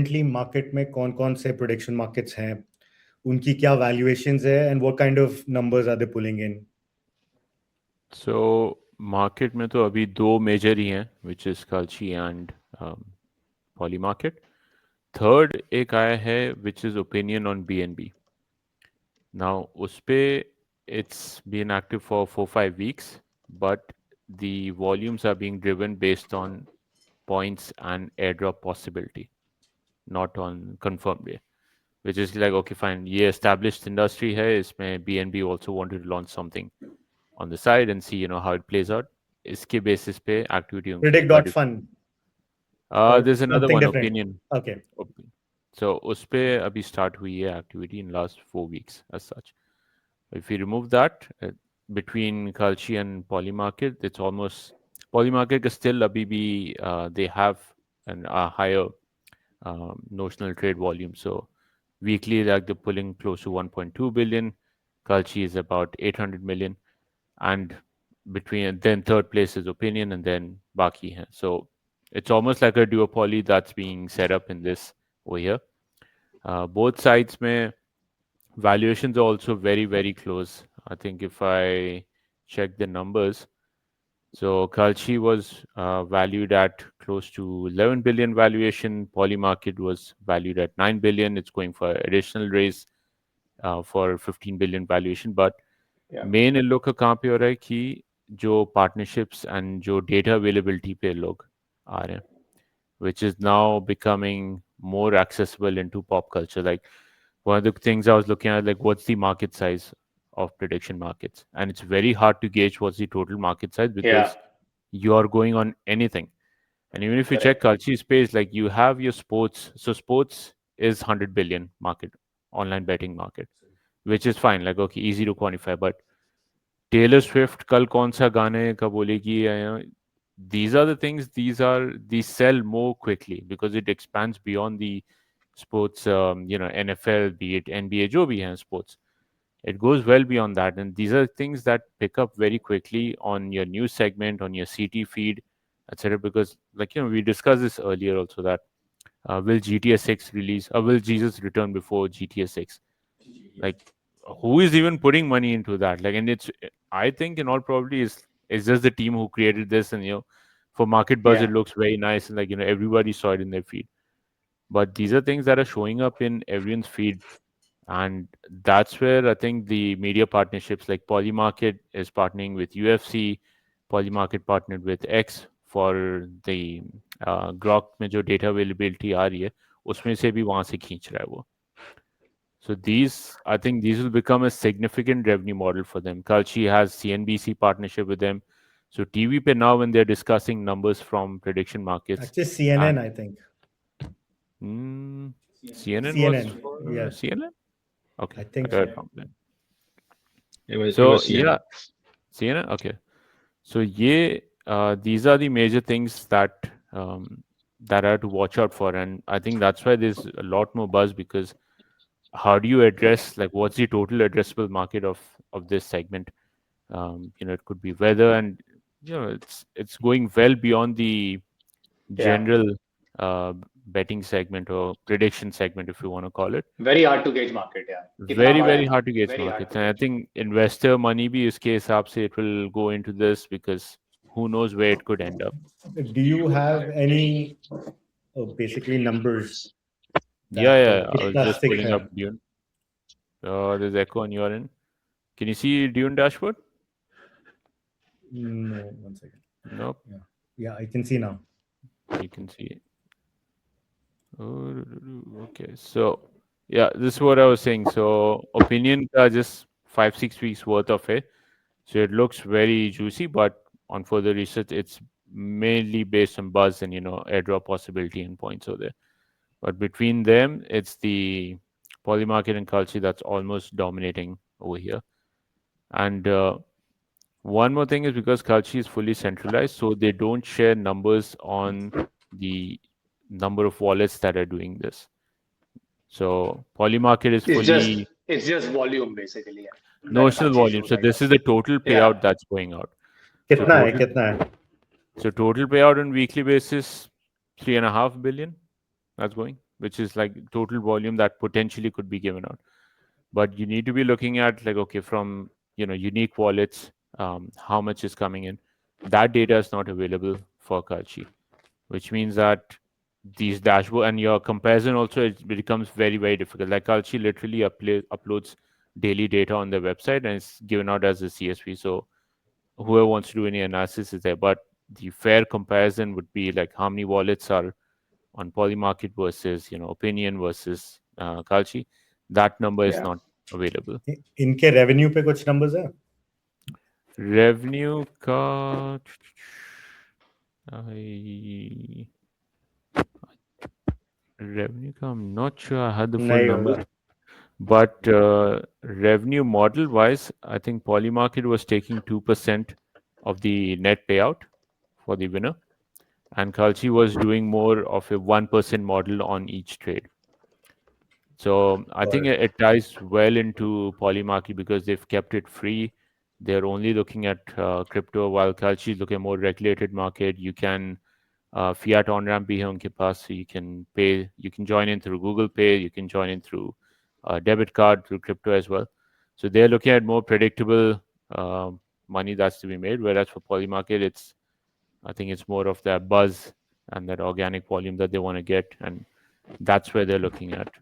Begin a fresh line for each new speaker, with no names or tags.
currently market में कौन-कौन से prediction markets हैं, उनकी क्या valuations है, and what kind of numbers are they pulling in?
So market में तो अभी दो major ही हैं, which is Kalshi and Polymarket. Third एक आया है which is opinion on BNB. Now उस पे it's been active for 4-5 weeks, but the volumes are being driven based on points and airdrop possibility, not on confirmed day. Which is like, okay, fine, ये established industry है, इसमें BNB also wanted to launch something on the side and see, how it plays out. इसके basis पे activity उनकी है. But
Predict.fun or
there's another
something
one,
different?
opinion.
Okay.
So उस पे अभी start हुई है activity in last 4 weeks as such. If you remove that, between Kalshi and Polymarket, it's almost Polymarket is still abhi bhi, they have a higher notional trade volume. So weekly, like they're pulling close to 1.2 billion. Kalshi is about 800 million, and between then third place is Opinion, and then Baki hai. So it's almost like a duopoly that's being set up in this over here. Both sides may valuations are also very, very close. I think if I check the numbers, so Kalshi was valued at close to 11 billion valuation. Polymarket was valued at 9 billion. It's going for additional raise for 15 billion valuation. But main इन लोग का कहाँ पे हो रहा है कि जो partnerships and जो data availability पे लोग आ रहे हैं, which is now becoming more accessible into pop culture. Like one of the things I was looking at, like what's the market size of prediction markets, and it's very hard to gauge what's the total market size because you are going on anything. And even if you check Kalshi space, like you have your sports. So sports is 100 billion market, online betting market, which is fine. Like, okay, easy to quantify. But Taylor Swift कल कौन सा गाने का बोलेगी, these are the things, these sell more quickly because it expands beyond the sports, NFL, be it NBA, जो भी हैं sports. It goes well beyond that. And these are things that pick up very quickly on your news segment, on your CT feed, etc. Because, like, we discussed this earlier also that will GTA 6 release, or will Jesus return before GTA 6? Like, who is even putting money into that? Like, and I think in all probability, it's just the team who created this. And, for market buzz, it looks very nice. And, like, everybody saw it in their feed. But these are things that are showing up in everyone's feed. And that's where I think the media partnerships like Polymarket is partnering with UFC, Polymarket partnered with X for the Grok में जो data availability आ रही है उसमें से भी वहाँ से खींच रहा है वो. So I think these will become a significant revenue model for them. Kalshi has CNBC partnership with them. So TV pe now when they're discussing numbers from prediction markets.
Actually, CNN, I think.
CNN was
CNN,
for
yeah.
CNN? Okay,
I think
got
so.
it wrong then.
It was
So
CNN.
CNN. Okay. So these are the major things that that I have to watch out for, and I think that's why there's a lot more buzz because how do you address like what's the total addressable market of this segment? It could be weather, and it's going well beyond the general betting segment or prediction segment, if you want to call it.
Very hard to gauge market,
Very, very hard to gauge markets. And I think investor money bhi iske hisab se it will go into this because who knows where it could end up.
Do you have any basically numbers?
Yeah. I was
kitna
just
stick
pulling
hai?
up Dune. There's echo on your end. Can you see Dune dashboard?
No, one second.
Nope.
Yeah, I can see now.
You can see it. Okay, so yeah, this is what I was saying. So opinion ka just 5-6 weeks worth of it. So it looks very juicy, but on further research, it's mainly based on buzz and airdrop possibility and points over there. But between them, it's the Polymarket and Kalshi that's almost dominating over here. And one more thing is because Kalshi is fully centralized, so they don't share numbers on the number of wallets that are doing this. So Polymarket is fully
it's just volume basically.
notional volume. So this is the total payout that's going out.
Kitna hai?
So total payout on weekly basis, 3.5 billion. That's going. which is like total volume that potentially could be given out. But you need to be looking at like, okay, from unique wallets, how much is coming in. That data is not available for Kalshi, which means that these dashboard and your comparison also, it becomes very, very difficult. Like Kalshi literally uploads daily data on their website and it's given out as a CSV. So whoever wants to do any analysis is there. But the fair comparison would be like how many wallets are on Polymarket versus Opinion versus Kalshi. That number is
Yeah.
not available.
इनके revenue पे कुछ numbers है?
Revenue का revenue का I'm not sure I had the full
नहीं
numbers.
होगा.
But revenue model wise, I think Polymarket was taking 2% of the net payout for the winner, and Kalshi was doing more of a 1% model on each trade. So I think it ties well into Polymarket because they've kept it free. They're only looking at crypto, while Kalshi is looking at more regulated market. You can fiat on ramp bhi hai unke paas, so you can pay. You can join in through Google Pay. You can join in through debit card, through crypto as well. So they're looking at more predictable money that's to be made. Whereas for Polymarket, I think it's more of that buzz and that organic volume that they want to get, and that's where they're looking at.